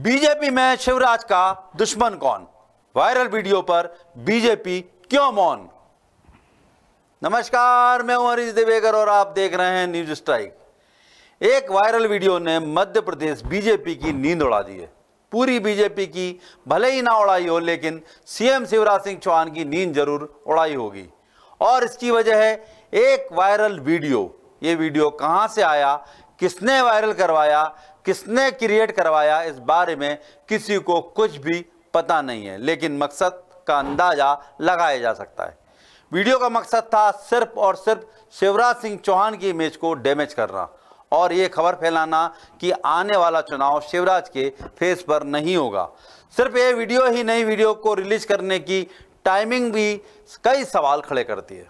BJP में शिवराज का दुश्मन कौन? वायरल वीडियो पर बीजेपी क्यों मौन? नमस्कार, मैं हूं हरीश देवेकर और आप देख रहे हैं न्यूज स्ट्राइक। एक वायरल वीडियो ने मध्य प्रदेश बीजेपी की नींद उड़ा दी है। पूरी बीजेपी की भले ही ना उड़ाई हो, लेकिन सीएम शिवराज सिंह चौहान की नींद जरूर उड़ाई होगी। और इसकी वजह है एक वायरल वीडियो। ये वीडियो कहां से आया, किसने वायरल करवाया, किसने क्रिएट करवाया, इस बारे में किसी को कुछ भी पता नहीं है, लेकिन मकसद का अंदाजा लगाया जा सकता है। वीडियो का मकसद था सिर्फ और सिर्फ शिवराज सिंह चौहान की इमेज को डैमेज करना और ये खबर फैलाना कि आने वाला चुनाव शिवराज के फेस पर नहीं होगा। सिर्फ ये वीडियो ही नहीं, वीडियो को रिलीज करने की टाइमिंग भी कई सवाल खड़े करती है।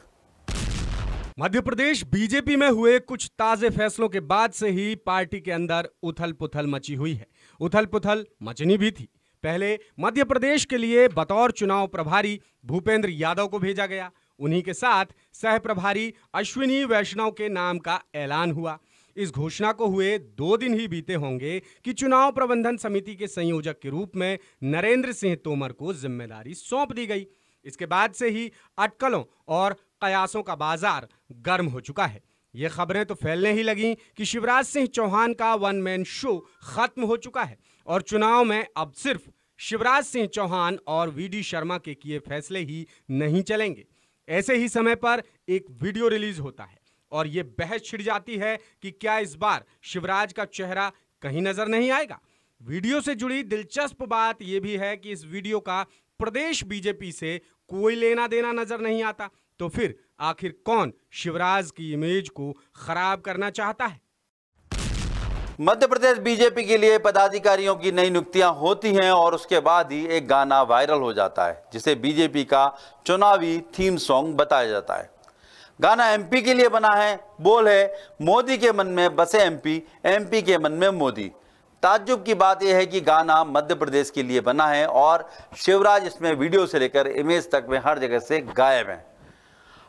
मध्य प्रदेश बीजेपी में हुए कुछ ताजे फैसलों के बाद से ही पार्टी के अंदर उथल पुथल मची हुई है। उथल पुथल मचनी भी थी। पहले मध्य प्रदेश के लिए बतौर चुनाव प्रभारी भूपेंद्र यादव को भेजा गया। उन्हीं के साथ सह प्रभारी अश्विनी वैष्णव के नाम का ऐलान हुआ। इस घोषणा को हुए 2 दिन ही बीते होंगे कि चुनाव प्रबंधन समिति के संयोजक के रूप में नरेंद्र सिंह तोमर को जिम्मेदारी सौंप दी गई। इसके बाद से ही अटकलों और कयासों का बाजार गर्म हो चुका है। ये खबरें तो फैलने ही लगीं कि शिवराज सिंह चौहान का वन मैन शो खत्म हो चुका है और चुनाव में अब सिर्फ शिवराज सिंह चौहान और वीडी शर्मा के किए फैसले ही नहीं चलेंगे। ऐसे ही समय पर एक वीडियो रिलीज होता है और ये बहस छिड़ जाती है कि क्या इस बार शिवराज का चेहरा कहीं नजर नहीं आएगा। वीडियो से जुड़ी दिलचस्प बात यह भी है कि इस वीडियो का प्रदेश बीजेपी से कोई लेना देना नजर नहीं आता। तो फिर आखिर कौन शिवराज की इमेज को खराब करना चाहता है? मध्य प्रदेश बीजेपी के लिए पदाधिकारियों की नई नियुक्तियां होती हैं और उसके बाद ही एक गाना वायरल हो जाता है, जिसे बीजेपी का चुनावी थीम सॉन्ग बताया जाता है। गाना एमपी के लिए बना है। बोल है, मोदी के मन में बसे एमपी, एमपी के मन में मोदी। ताज्जुब की बात यह है कि गाना मध्य प्रदेश के लिए बना है और शिवराज इसमें वीडियो से लेकर इमेज तक में हर जगह से गायब है।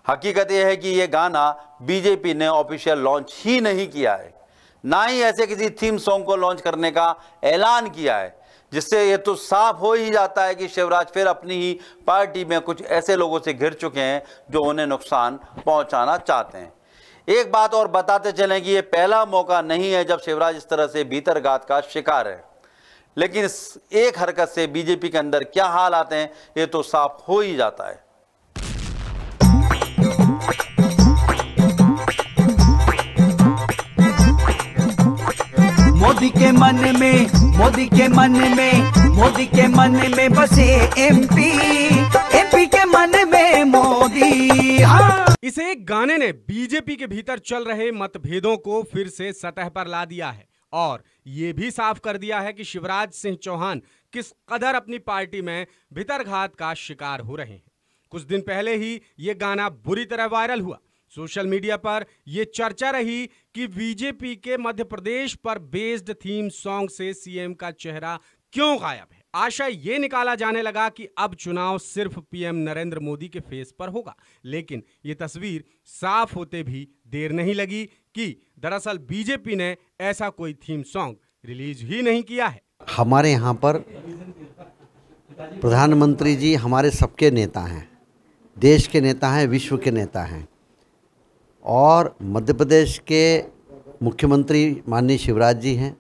हकीकत यह है कि यह गाना बीजेपी ने ऑफिशियल लॉन्च ही नहीं किया है, ना ही ऐसे किसी थीम सॉन्ग को लॉन्च करने का ऐलान किया है, जिससे यह तो साफ हो ही जाता है कि शिवराज फिर अपनी ही पार्टी में कुछ ऐसे लोगों से घिर चुके हैं जो उन्हें नुकसान पहुंचाना चाहते हैं। एक बात और बताते चलें कि यह पहला मौका नहीं है जब शिवराज इस तरह से भीतरघात का शिकार है, लेकिन इस एक हरकत से बीजेपी के अंदर क्या हाल आते हैं ये तो साफ हो ही जाता है। मोदी के मन में, मोदी के मन में, मोदी के मन में बसे एमपी, एमपी के मन में मोदी। हाँ। इस एक गाने ने बीजेपी के भीतर चल रहे मतभेदों को फिर से सतह पर ला दिया है और ये भी साफ कर दिया है कि शिवराज सिंह चौहान किस कदर अपनी पार्टी में भीतरघात का शिकार हो रहे हैं। कुछ दिन पहले ही ये गाना बुरी तरह वायरल हुआ। सोशल मीडिया पर यह चर्चा रही कि बीजेपी के मध्य प्रदेश पर बेस्ड थीम सॉन्ग से सीएम का चेहरा क्यों गायब है। आशय ये निकाला जाने लगा कि अब चुनाव सिर्फ पीएम नरेंद्र मोदी के फेस पर होगा, लेकिन ये तस्वीर साफ होते भी देर नहीं लगी कि दरअसल बीजेपी ने ऐसा कोई थीम सॉन्ग रिलीज ही नहीं किया है। हमारे यहाँ पर प्रधानमंत्री जी हमारे सबके नेता हैं, देश के नेता हैं, विश्व के नेता हैं और मध्य प्रदेश के मुख्यमंत्री माननीय शिवराज जी हैं।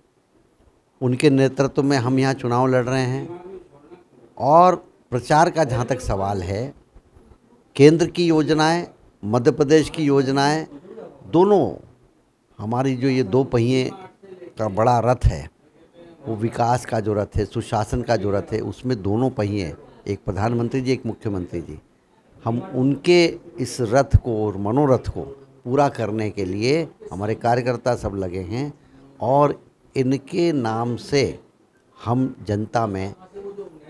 उनके नेतृत्व में हम यहाँ चुनाव लड़ रहे हैं और प्रचार का जहाँ तक सवाल है, केंद्र की योजनाएं, मध्य प्रदेश की योजनाएं, दोनों हमारी जो ये 2 पहिए का बड़ा रथ है, वो विकास का जो रथ है, सुशासन का जो रथ है, उसमें दोनों पहिए, एक प्रधानमंत्री जी, एक मुख्यमंत्री जी, हम उनके इस रथ को और मनोरथ को पूरा करने के लिए हमारे कार्यकर्ता सब लगे हैं और इनके नाम से हम जनता में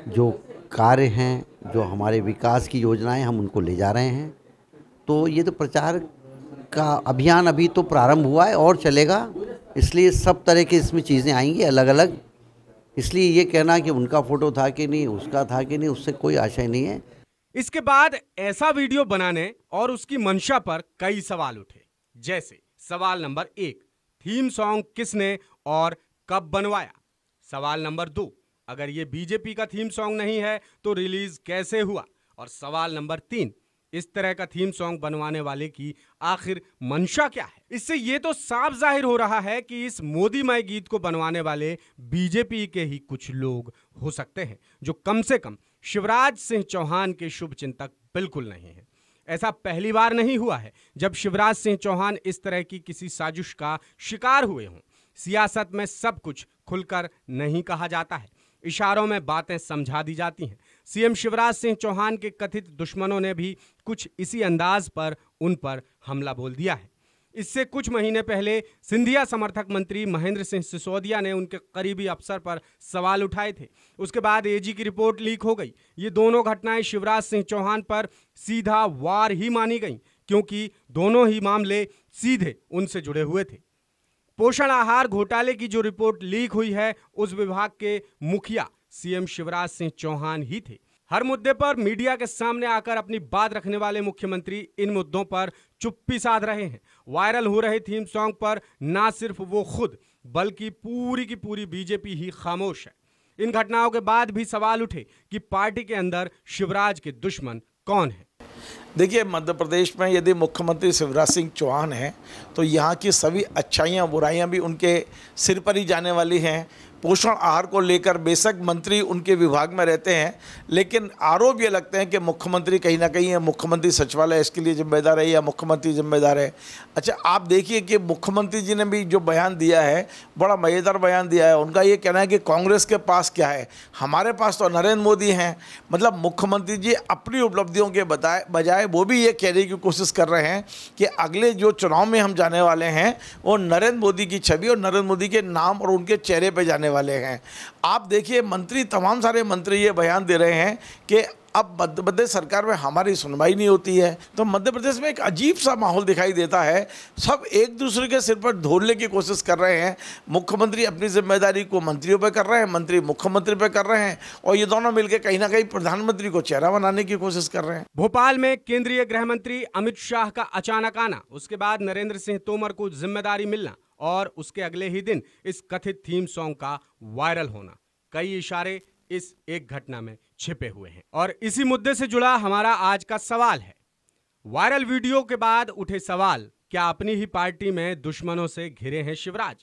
जो कार्य हैं, जो हमारे विकास की योजनाएं, हम उनको ले जा रहे हैं। तो ये तो प्रचार का अभियान अभी तो प्रारंभ हुआ है और चलेगा, इसलिए सब तरह की इसमें चीज़ें आएंगी अलग अलग। इसलिए ये कहना कि उनका फ़ोटो था कि नहीं, उसका था कि नहीं, उससे कोई आशय नहीं है। इसके बाद ऐसा वीडियो बनाने और उसकी मंशा पर कई सवाल उठे, जैसे सवाल नंबर 1, थीम सॉन्ग किसने और कब बनवाया? सवाल नंबर 2, अगर ये बीजेपी का थीम सॉन्ग नहीं है तो रिलीज कैसे हुआ? और सवाल नंबर 3, इस तरह का थीम सॉन्ग बनवाने वाले की आखिर मंशा क्या है? इससे ये तो साफ जाहिर हो रहा है कि इस मोदीमय गीत को बनवाने वाले बीजेपी के ही कुछ लोग हो सकते हैं जो कम से कम शिवराज सिंह चौहान के शुभ चिंतक बिल्कुल नहीं है। ऐसा पहली बार नहीं हुआ है जब शिवराज सिंह चौहान इस तरह की किसी साजिश का शिकार हुए हों। सियासत में सब कुछ खुलकर नहीं कहा जाता है, इशारों में बातें समझा दी जाती हैं। सीएम शिवराज सिंह चौहान के कथित दुश्मनों ने भी कुछ इसी अंदाज पर उन पर हमला बोल दिया है। इससे कुछ महीने पहले सिंधिया समर्थक मंत्री महेंद्र सिंह सिसोदिया ने उनके करीबी अफसर पर सवाल उठाए थे। उसके बाद एजी की रिपोर्ट लीक हो गई। ये दोनों घटनाएं शिवराज सिंह चौहान पर सीधा वार ही मानी गईं, क्योंकि दोनों ही मामले सीधे उनसे जुड़े हुए थे। पोषण आहार घोटाले की जो रिपोर्ट लीक हुई है, उस विभाग के मुखिया सीएम शिवराज सिंह चौहान ही थे। हर मुद्दे पर मीडिया के सामने आकर अपनी बात रखने वाले मुख्यमंत्री इन मुद्दों पर चुप्पी साध रहे हैं। वायरल हो रहे थीम सॉन्ग पर ना सिर्फ वो खुद बल्कि पूरी की पूरी बीजेपी ही खामोश है। इन घटनाओं के बाद भी सवाल उठे कि पार्टी के अंदर शिवराज के दुश्मन कौन है। देखिए, मध्य प्रदेश में यदि मुख्यमंत्री शिवराज सिंह चौहान हैं तो यहाँ की सभी अच्छाइयाँ बुराइयाँ भी उनके सिर पर ही जाने वाली हैं। पोषण आहार को लेकर बेशक मंत्री उनके विभाग में रहते हैं, लेकिन आरोप ये लगते हैं कि मुख्यमंत्री कहीं ना कहीं मुख्यमंत्री सचिवालय इसके लिए जिम्मेदार है या मुख्यमंत्री जिम्मेदार है। अच्छा, आप देखिए कि मुख्यमंत्री जी ने भी जो बयान दिया है, बड़ा मज़ेदार बयान दिया है। उनका ये कहना है कि कांग्रेस के पास क्या है, हमारे पास तो नरेंद्र मोदी हैं। मतलब मुख्यमंत्री जी अपनी उपलब्धियों के बजाय वो भी ये कहने की कोशिश कर रहे हैं कि अगले जो चुनाव में हम जाने वाले हैं वो नरेंद्र मोदी की छवि और नरेंद्र मोदी के नाम और उनके चेहरे पर जाने वाले हैं। आप देखिए, मंत्री, तमाम सारे मंत्री ये बयान दे रहे हैं कि अब मध्य प्रदेश सरकार में हमारी सुनवाई नहीं होती है। तो मध्य प्रदेश में एक अजीब सा माहौल दिखाई देता है। सब एक दूसरे के सिर पर ढोलने की कोशिश कर रहे हैं। मुख्यमंत्री अपनी जिम्मेदारी को मंत्रियों पर कर रहे हैं, मंत्री मुख्यमंत्री पर कर रहे हैं, और ये दोनों मिलकर कहीं ना कहीं प्रधानमंत्री को चेहरा बनाने की कोशिश कर रहे हैं। भोपाल में केंद्रीय गृह मंत्री अमित शाह का अचानक आना, उसके बाद नरेंद्र सिंह तोमर को जिम्मेदारी मिलना और उसके अगले ही दिन इस कथित थीम सॉन्ग का वायरल होना, कई इशारे इस एक घटना में छिपे हुए हैं। और इसी मुद्दे से जुड़ा हमारा आज का सवाल है, वायरल वीडियो के बाद उठे सवाल, क्या अपनी ही पार्टी में दुश्मनों से घिरे हैं शिवराज?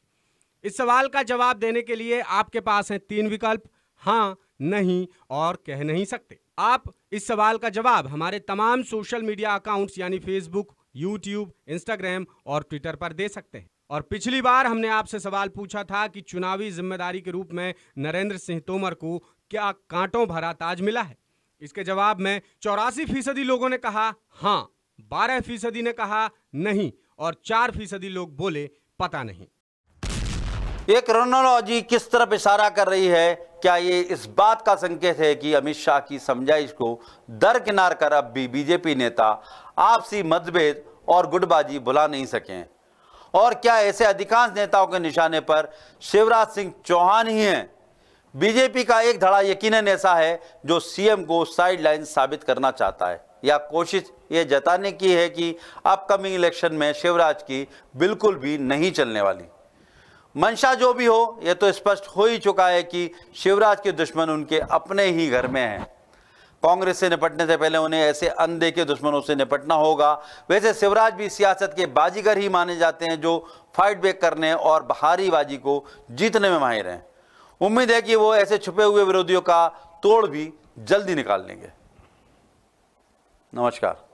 इस सवाल का जवाब देने के लिए आपके पास हैं 3 विकल्प, हां, नहीं और कह नहीं सकते। आप इस सवाल का जवाब हमारे तमाम सोशल मीडिया अकाउंट्स यानी फेसबुक, यूट्यूब, इंस्टाग्राम और ट्विटर पर दे सकते हैं। और पिछली बार हमने आपसे सवाल पूछा था कि चुनावी जिम्मेदारी के रूप में नरेंद्र सिंह तोमर को क्या कांटों भरा ताज मिला है? इसके जवाब में 84% लोगों ने कहा हां, 12% ने कहा नहीं और 4% लोग बोले पता नहीं। ये क्रोनोलॉजी किस तरफ इशारा कर रही है? क्या ये इस बात का संकेत है कि अमित शाह की समझाइश को दरकिनार कर अब भी बीजेपी नेता आपसी मतभेद और गुटबाजी भुला नहीं सके? और क्या ऐसे अधिकांश नेताओं के निशाने पर शिवराज सिंह चौहान ही हैं? बीजेपी का एक धड़ा यकीनन ऐसा है जो सीएम को साइडलाइन साबित करना चाहता है, या कोशिश ये जताने की है कि अपकमिंग इलेक्शन में शिवराज की बिल्कुल भी नहीं चलने वाली। मंशा जो भी हो, यह तो स्पष्ट हो ही चुका है कि शिवराज के दुश्मन उनके अपने ही घर में हैं। कांग्रेस से निपटने से पहले उन्हें ऐसे अनदेखे दुश्मनों से निपटना होगा। वैसे शिवराज भी सियासत के बाजीगर ही माने जाते हैं जो फाइट बैक करने और भारी बाजी को जीतने में माहिर हैं। उम्मीद है कि वो ऐसे छुपे हुए विरोधियों का तोड़ भी जल्दी निकाल लेंगे। नमस्कार।